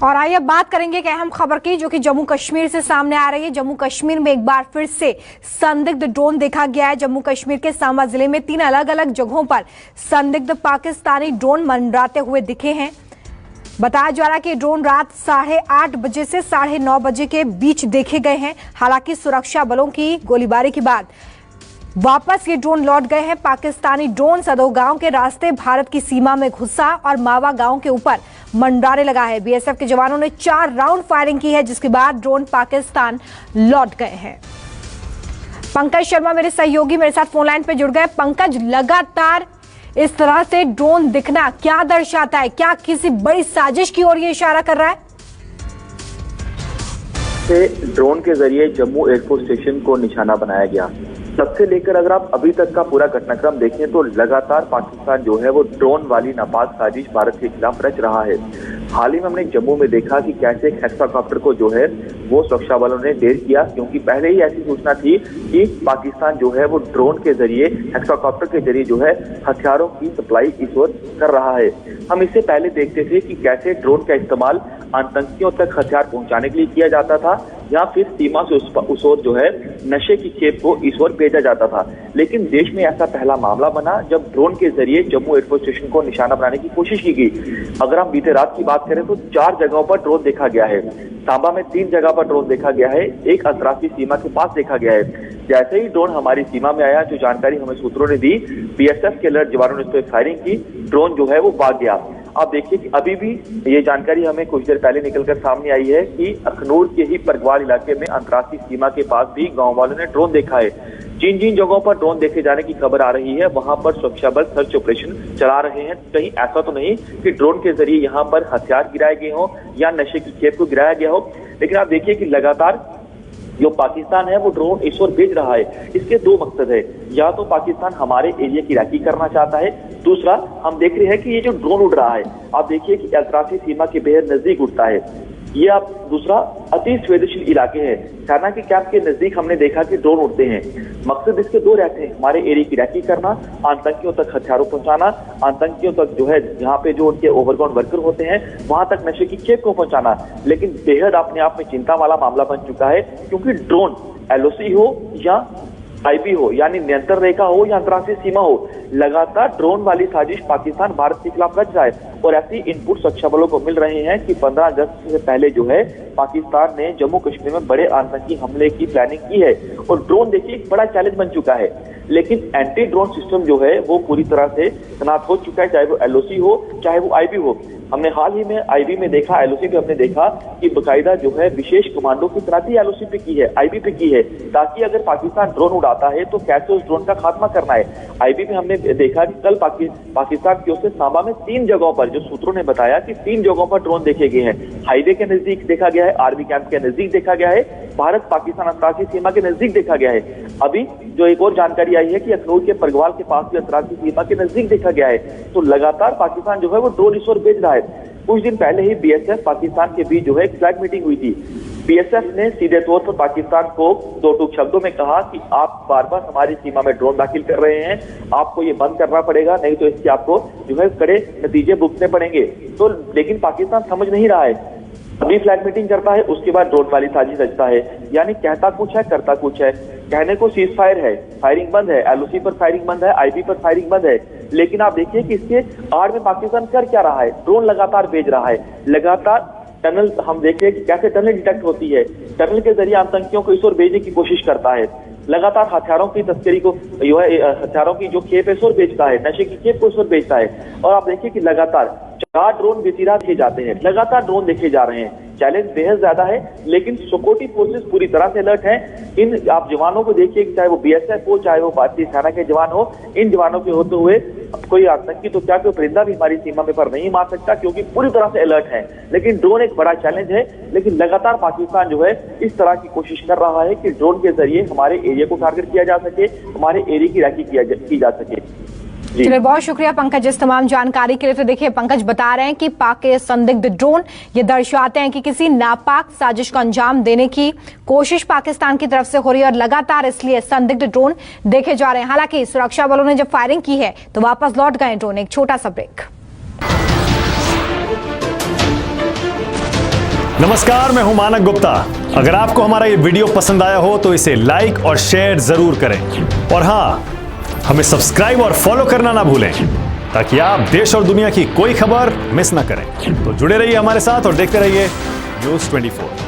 और आइए अब बात करेंगे एक अहम खबर की जो कि जम्मू कश्मीर से सामने आ रही है। जम्मू कश्मीर में एक बार फिर से संदिग्ध ड्रोन देखा गया है। जम्मू कश्मीर के सांबा जिले में 3 अलग अलग जगहों पर संदिग्ध पाकिस्तानी ड्रोन मंडराते हुए दिखे हैं। बताया जा रहा है कि ड्रोन रात 8:30 बजे से 9:30 बजे के बीच देखे गए हैं। हालांकि सुरक्षा बलों की गोलीबारी के बाद वापस ये ड्रोन लौट गए हैं। पाकिस्तानी ड्रोन सदो गांव के रास्ते भारत की सीमा में घुसा और मावा गांव के ऊपर मंडराने लगा है। बीएसएफ के जवानों ने 4 राउंड फायरिंग की है, जिसके बाद ड्रोन पाकिस्तान लौट गए हैं। पंकज शर्मा मेरे सहयोगी मेरे साथ फोन लाइन पे जुड़ गए। पंकज, लगातार इस तरह से ड्रोन दिखना क्या दर्शाता है? क्या किसी बड़ी साजिश की ओर ये इशारा कर रहा है? ड्रोन के जरिए जम्मू एयरफोर्स स्टेशन को निशाना बनाया गया। तब से लेकर अगर आप अभी तक का पूरा घटनाक्रम देखें तो लगातार पाकिस्तान जो है वो ड्रोन वाली नापाक साजिश भारत के खिलाफ रच रहा है। हाल ही में हमने जम्मू में देखा कि कैसे एक हेलीकॉप्टर को जो है वो सुरक्षा बलों ने ढेर किया, क्योंकि पहले ही ऐसी सूचना थी कि पाकिस्तान जो है वो ड्रोन के जरिए हेलीकॉप्टर के जरिए जो है हथियारों की सप्लाई इस ओर कर रहा है। हम इससे पहले देखते थे कि कैसे ड्रोन का इस्तेमाल आतंकियों तक हथियार पहुंचाने के लिए किया जाता था या फिर सीमा से उस ओर जो है नशे की खेप को इस ओर भेजा जाता था। लेकिन देश में ऐसा पहला मामला बना जब ड्रोन के जरिए जम्मू एयरफोर्स स्टेशन को निशाना बनाने की कोशिश की गई। अगर हम बीते रात की बात करें तो 4 जगहों पर ड्रोन देखा गया है। सांबा में 3 जगह पर ड्रोन देखा गया है, एक अंतर्राष्ट्रीय सीमा के पास देखा गया है। जैसे ही ड्रोन हमारी सीमा में आया, जो जानकारी हमें सूत्रों ने दी, बीएसएफ के अलर्ट जवानों ने इस पर फायरिंग की, ड्रोन जो है वो भाग गया। आप देखिए कि अभी भी ये जानकारी हमें कुछ देर पहले निकलकर सामने आई है कि अखनूर के ही परगवाल इलाके में अंतर्राष्ट्रीय सीमा के पास भी गांव वालों ने ड्रोन देखा है। जिन जिन जगहों पर ड्रोन देखे जाने की खबर आ रही है वहां पर सुरक्षा बल सर्च ऑपरेशन चला रहे हैं। कहीं ऐसा तो नहीं कि ड्रोन के जरिए यहाँ पर हथियार गिराए गए हों या नशे की खेप को गिराया गया हो, लेकिन आप देखिए कि लगातार जो पाकिस्तान है वो ड्रोन इस ओर भेज रहा है। इसके 2 मकसद है, या तो पाकिस्तान हमारे एरिया की राखी करना चाहता है, दूसरा हम देख रहे हैं कि ये जो ड्रोन उड़ रहा है, आप देखिए कि अंतर्राष्ट्रीय सीमा के बेहद नजदीक उड़ता है। ये आप दूसरा अति संवेदनशील इलाके हैं। सेना के कैंप के नजदीक हमने देखा कि ड्रोन उड़ते हैं। मकसद इसके 2 रहते हैं, हमारे एरिया की राखी करना, आतंकियों तक हथियारों पहुंचाना, आतंकियों तक जो है जहाँ पे जो उनके ओवरग्राउंड वर्कर होते हैं वहां तक नशे की खेप को पहुंचाना। लेकिन बेहद अपने आप में चिंता वाला मामला बन चुका है, क्योंकि ड्रोन एलओसी हो या आईबी हो, यानी नियंत्रण रेखा हो या अंतर्राष्ट्रीय सीमा हो, लगातार ड्रोन वाली साजिश पाकिस्तान भारत के खिलाफ रच रहा है। और ऐसी इनपुट सुरक्षा बलों को मिल रहे हैं कि 15 अगस्त से पहले जो है पाकिस्तान ने जम्मू कश्मीर में बड़े आतंकी हमले की प्लानिंग की है। और ड्रोन देखिए एक बड़ा चैलेंज बन चुका है, लेकिन एंटी ड्रोन सिस्टम जो है वो पूरी तरह से तैनात हो चुका है, चाहे वो एलओसी हो चाहे वो आईबी हो। हमने हाल ही में आईबी में देखा, एलओसी पे हमने देखा कि बकायदा जो है विशेष कमांडो की तैनाती एलओसी पे की है, आईबी पे की है, ताकि अगर पाकिस्तान ड्रोन उड़ाता है तो कैसे उस ड्रोन का खात्मा करना है। आईबी में हमने देखा कि कल पाकिस्तान की ओर से सांबा में 3 जगहों पर, जो सूत्रों ने बताया कि 3 जगहों पर ड्रोन देखे गए हैं। हाईवे के नजदीक देखा गया है, आर्मी कैंप के नजदीक देखा गया है, भारत पाकिस्तान अंतर्राष्ट्रीय सीमा के नजदीक देखा गया है। अभी जो एक और जानकारी आई है कि अखनूर के परगवाल के पास भी अंतर्राष्ट्रीय सीमा के नजदीक देखा गया है। तो लगातार पाकिस्तान जो है वो ड्रोन इस ओर भेज रहा है। कुछ दिन पहले ही बीएसएफ पाकिस्तान के बीच जो है एक फ्लैग मीटिंग हुई थी। बीएसएफ ने सीधे तौर पर पाकिस्तान को 2 टूक शब्दों में कहा कि आप बार बार हमारी सीमा में ड्रोन दाखिल कर रहे हैं, आपको ये बंद करना पड़ेगा, नहीं तो इसके आपको जो है कड़े नतीजे भुगतने पड़ेंगे। तो लेकिन पाकिस्तान समझ नहीं रहा है। अभी फ्लैग मीटिंग करता है, उसके बाद ड्रोन वाली साजिश रचता है, यानी कहता कुछ है करता कुछ है। कहने को सीज फायर है, फायरिंग बंद है, एलओसी पर फायरिंग बंद है, आईबी पर फायरिंग बंद है, लेकिन आप देखिए कि इसके आड़ में पाकिस्तान कर क्या रहा है। ड्रोन लगातार भेज रहा है, लगातार टनल, हम देख रहे हैं कि कैसे टनल डिटेक्ट होती है, टनल के जरिए आतंकियों को इस ओर भेजने की कोशिश करता है। लगातार हथियारों की तस्करी को जो है हथियारों की जो खेप है इस ओर बेचता है, नशे की खेप को इस ओर बेचता है। और आप देखिए कि लगातार 4 ड्रोन बेचिरा देखे जाते हैं, लगातार ड्रोन देखे जा रहे हैं। चैलेंज बेहद ज्यादा है, लेकिन सिक्योरिटी फोर्सेस पूरी तरह से अलर्ट हैं। इन आप जवानों को देखिए, चाहे वो बीएसएफ हो चाहे वो भारतीय सेना के जवान हो, इन जवानों के होते हुए कोई आतंकी तो क्या कोई परिंदा भी हमारी सीमा में पर नहीं मार सकता, क्योंकि पूरी तरह से अलर्ट है। लेकिन ड्रोन एक बड़ा चैलेंज है, लेकिन लगातार पाकिस्तान जो है इस तरह की कोशिश कर रहा है कि ड्रोन के जरिए हमारे एरिया को टारगेट किया जा सके, हमारे एरिया की राखी की जा सके। चलिए, बहुत शुक्रिया पंकज इस तमाम जानकारी के लिए। तो देखिए, पंकज बता रहे हैं कि पाक के संदिग्ध ड्रोन ये दर्शाते हैं कि किसी नापाक साजिश को अंजाम देने की कोशिश पाकिस्तान की तरफ से हो रही है और लगातार इसलिए संदिग्ध ड्रोन देखे जा रहे हैं। हालांकि सुरक्षा बलों ने जब फायरिंग की है तो वापस लौट गए ड्रोन। एक छोटा सा ब्रेक। नमस्कार, मैं हूं मानक गुप्ता। अगर आपको हमारा ये वीडियो पसंद आया हो तो इसे लाइक और शेयर जरूर करें और हाँ, हमें सब्सक्राइब और फॉलो करना ना भूलें ताकि आप देश और दुनिया की कोई खबर मिस ना करें। तो जुड़े रहिए हमारे साथ और देखते रहिए न्यूज़ 24।